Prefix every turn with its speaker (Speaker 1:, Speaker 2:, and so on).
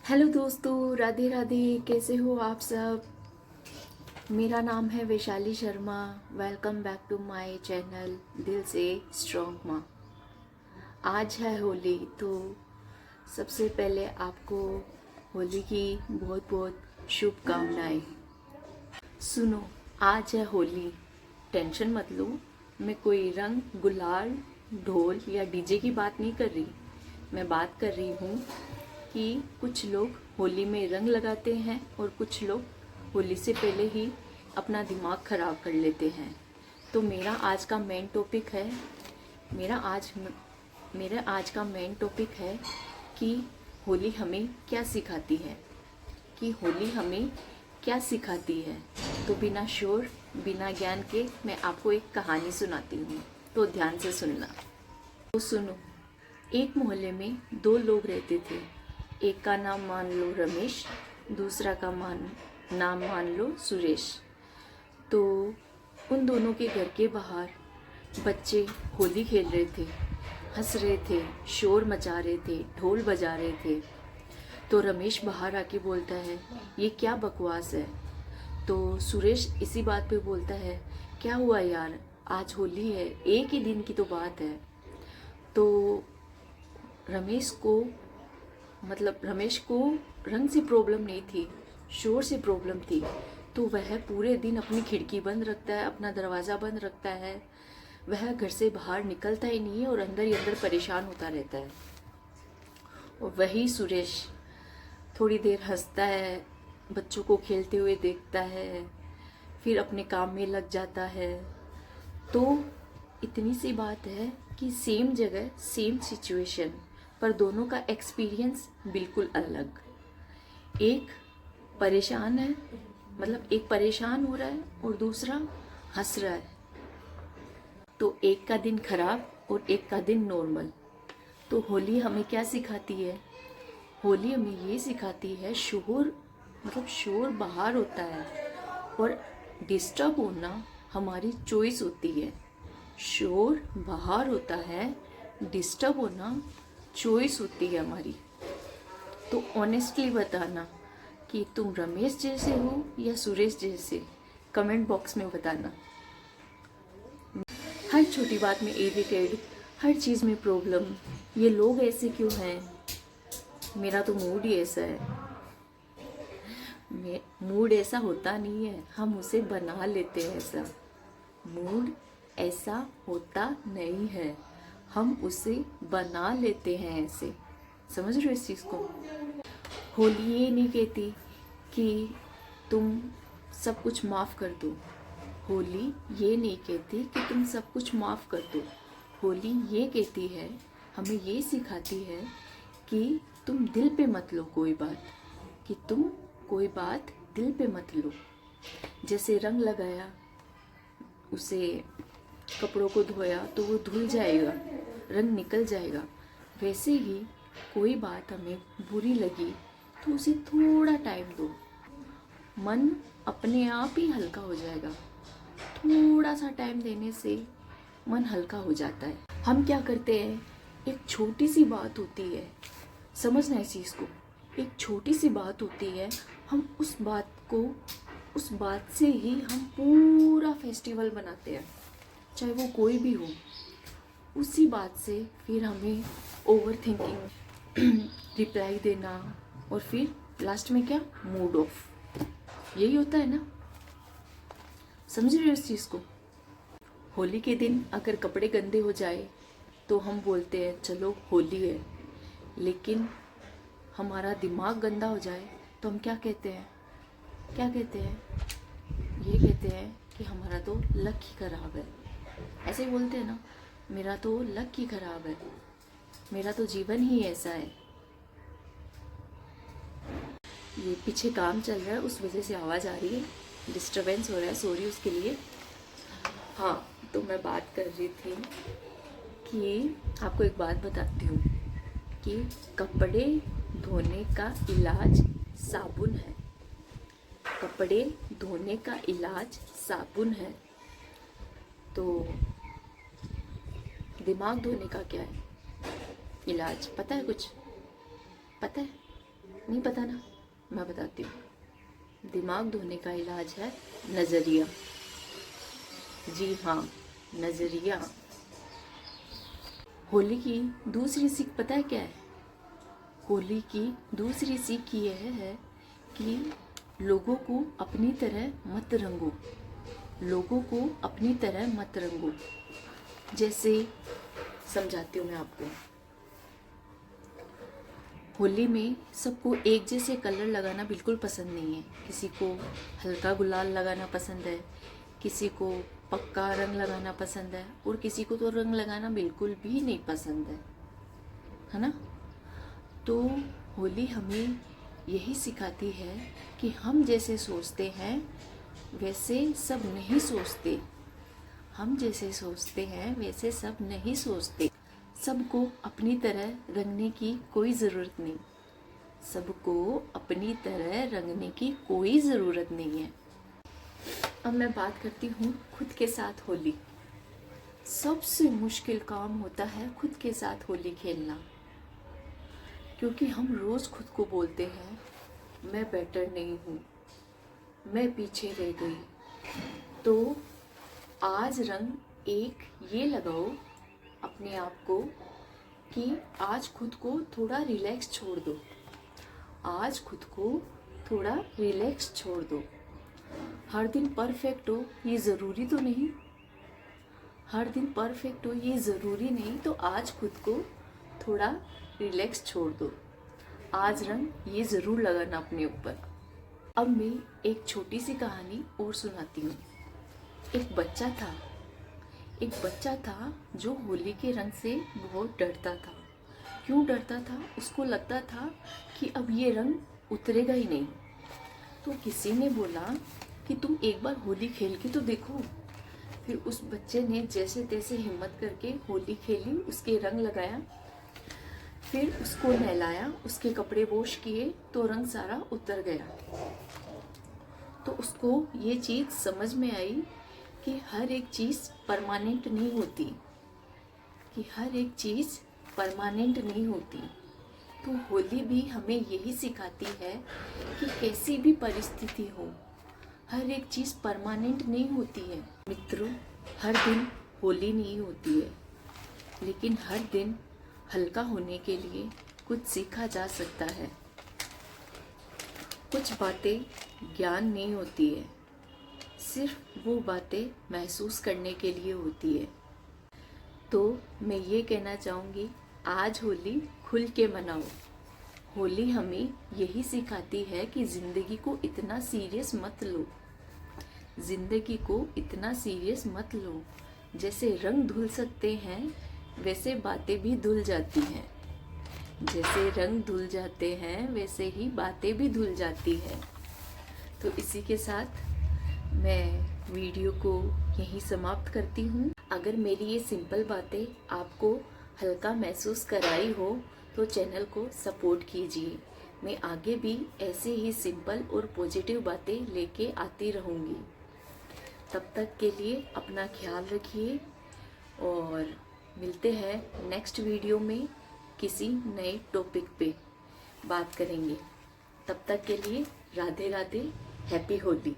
Speaker 1: Hello दोस्तों, राधे राधे। कैसे हो आप सब? मेरा नाम है Vaishali Sharma. Welcome back to my channel दिल से स्ट्रॉन्ग माँ। आज है होली, तो सबसे पहले आपको होली की बहुत बहुत शुभकामनाएं। सुनो, आज है होली, टेंशन मत लो। मैं कोई रंग, गुलाल, ढोल या डीजे की बात नहीं कर रही। मैं बात कर रही हूँ कि कुछ लोग होली में रंग लगाते हैं और कुछ लोग होली से पहले ही अपना दिमाग ख़राब कर लेते हैं। तो मेरा आज का मेन टॉपिक है मेरा आज का मेन टॉपिक है कि होली हमें क्या सिखाती है, तो बिना शोर बिना ज्ञान के मैं आपको एक कहानी सुनाती हूँ, तो ध्यान से सुनना। तो सुनो, एक मोहल्ले में दो लोग रहते थे। एक का नाम मान लो रमेश, दूसरा का नाम मान लो सुरेश। तो उन दोनों के घर के बाहर बच्चे होली खेल रहे थे, हंस रहे थे, शोर मचा रहे थे, ढोल बजा रहे थे। तो रमेश बाहर आके बोलता है, ये क्या बकवास है। तो सुरेश इसी बात पे बोलता है, क्या हुआ यार, आज होली है, एक ही दिन की तो बात है। तो रमेश को रंग से प्रॉब्लम नहीं थी, शोर से प्रॉब्लम थी। तो वह पूरे दिन अपनी खिड़की बंद रखता है, अपना दरवाज़ा बंद रखता है। वह घर से बाहर निकलता ही नहीं है और अंदर ही अंदर परेशान होता रहता है। और वही सुरेश थोड़ी देर हंसता है, बच्चों को खेलते हुए देखता है, फिर अपने काम में लग जाता है। तो इतनी सी बात है कि सेम जगह सेम सिचुएशन, पर दोनों का एक्सपीरियंस बिल्कुल अलग। एक परेशान है, एक परेशान हो रहा है और दूसरा हंस रहा है। तो एक का दिन खराब और एक का दिन नॉर्मल। तो होली हमें क्या सिखाती है? होली हमें ये सिखाती है, शोर बाहर होता है और डिस्टर्ब होना हमारी चॉइस होती है। शोर बाहर होता है, डिस्टर्ब होना चॉइस होती है हमारी। तो ऑनेस्टली बताना कि तुम रमेश जैसे हो या सुरेश जैसे, कमेंट बॉक्स में बताना। हर छोटी बात में इरिटेड, हर चीज़ में प्रॉब्लम, ये लोग ऐसे क्यों हैं, मेरा तो मूड ही ऐसा है। मूड ऐसा होता नहीं है, हम उसे बना लेते हैं ऐसा। मूड ऐसा होता नहीं है, हम उसे बना लेते हैं ऐसे। समझ रहे हो इस चीज़ को? होली ये नहीं कहती कि तुम सब कुछ माफ़ कर दो। होली ये नहीं कहती कि तुम सब कुछ माफ़ कर दो। होली ये कहती है, हमें ये सिखाती है कि तुम दिल पे मत लो कोई बात दिल पे मत लो। जैसे रंग लगाया, उसे कपड़ों को धोया तो वो धुल जाएगा, रंग निकल जाएगा। वैसे ही कोई बात हमें बुरी लगी तो उसे थोड़ा टाइम दो, मन अपने आप ही हल्का हो जाएगा। थोड़ा सा टाइम देने से मन हल्का हो जाता है। हम क्या करते हैं, एक छोटी सी बात होती है, समझना इस चीज़ को, एक छोटी सी बात होती है, हम उस बात से ही हम पूरा फेस्टिवल बनाते हैं, चाहे वो कोई भी हो। उसी बात से फिर हमें ओवर थिंकिंग, रिप्लाई देना, और फिर लास्ट में क्या, मूड ऑफ, यही होता है ना। समझ रहे हो इस चीज़ को? होली के दिन अगर कपड़े गंदे हो जाए तो हम बोलते हैं चलो होली है, लेकिन हमारा दिमाग गंदा हो जाए तो हम क्या कहते हैं? ये कहते हैं कि हमारा तो लक ही खराब है। ऐसे ही बोलते हैं ना, मेरा तो लक ही खराब है, मेरा तो जीवन ही ऐसा है। ये पीछे काम चल रहा है, उस वजह से आवाज़ आ रही है, डिस्टरबेंस हो रहा है, सॉरी उसके लिए। हाँ, तो मैं बात कर रही थी कि आपको एक बात बताती हूँ कि कपड़े धोने का इलाज साबुन है। कपड़े धोने का इलाज साबुन है। तो दिमाग धोने का क्या है इलाज? पता है कुछ? पता है? नहीं पता ना, मैं बताती हूँ। दिमाग धोने का इलाज है नज़रिया। जी हाँ, नज़रिया। होली की दूसरी सीख पता है क्या है? होली की दूसरी सीख यह है कि लोगों को अपनी तरह मत रंगो, लोगों को अपनी तरह मत रंगो। जैसे समझाती हूँ मैं आपको। होली में सबको एक जैसे कलर लगाना बिल्कुल पसंद नहीं है। किसी को हल्का गुलाल लगाना पसंद है, किसी को पक्का रंग लगाना पसंद है, और किसी को तो रंग लगाना बिल्कुल भी नहीं पसंद है ना। तो होली हमें यही सिखाती है कि हम जैसे सोचते हैं वैसे सब नहीं सोचते। हम जैसे सोचते हैं वैसे सब नहीं सोचते। सबको अपनी तरह रंगने की कोई ज़रूरत नहीं। सबको अपनी तरह रंगने की कोई ज़रूरत नहीं है। अब मैं बात करती हूँ खुद के साथ होली। सबसे मुश्किल काम होता है खुद के साथ होली खेलना, क्योंकि हम रोज़ खुद को बोलते हैं मैं बेटर नहीं हूँ, मैं पीछे रह गई। तो आज रंग एक ये लगाओ अपने आप को कि आज खुद को थोड़ा रिलैक्स छोड़ दो। आज खुद को थोड़ा रिलैक्स छोड़ दो। हर दिन परफेक्ट हो ये ज़रूरी तो नहीं, हर दिन परफेक्ट हो ये ज़रूरी नहीं। तो आज खुद को थोड़ा रिलैक्स छोड़ दो। आज रंग ये ज़रूर लगाना अपने ऊपर। अब मैं एक छोटी सी कहानी और सुनाती हूँ। एक बच्चा था जो होली के रंग से बहुत डरता था। क्यों डरता था? उसको लगता था कि अब ये रंग उतरेगा ही नहीं। तो किसी ने बोला कि तुम एक बार होली खेल के तो देखो। फिर उस बच्चे ने जैसे तैसे हिम्मत करके होली खेली, उसके रंग लगाया, फिर उसको नहलाया, उसके कपड़े वॉश किए तो रंग सारा उतर गया। तो उसको ये चीज़ समझ में आई कि हर एक चीज़ परमानेंट नहीं होती, कि हर एक चीज़ परमानेंट नहीं होती। तो होली भी हमें यही सिखाती है कि कैसी भी परिस्थिति हो, हर एक चीज़ परमानेंट नहीं होती है। मित्रों, हर दिन होली नहीं होती है, लेकिन हर दिन हल्का होने के लिए कुछ सीखा जा सकता है। कुछ बातें ज्ञान नहीं होती है, सिर्फ वो बातें महसूस करने के लिए होती है। तो मैं ये कहना चाहूँगी, आज होली खुल के मनाओ। होली हमें यही सिखाती है कि ज़िंदगी को इतना सीरियस मत लो, ज़िंदगी को इतना सीरियस मत लो। जैसे रंग धुल सकते हैं वैसे बातें भी धुल जाती हैं, जैसे रंग धुल जाते हैं वैसे ही बातें भी धुल जाती हैं। तो इसी के साथ मैं वीडियो को यहीं समाप्त करती हूँ। अगर मेरी ये सिंपल बातें आपको हल्का महसूस कराई हो तो चैनल को सपोर्ट कीजिए। मैं आगे भी ऐसे ही सिंपल और पॉजिटिव बातें लेके आती रहूँगी। तब तक के लिए अपना ख्याल रखिए और मिलते हैं नेक्स्ट वीडियो में। किसी नए टॉपिक पे बात करेंगे। तब तक के लिए राधे राधे, हैप्पी होली।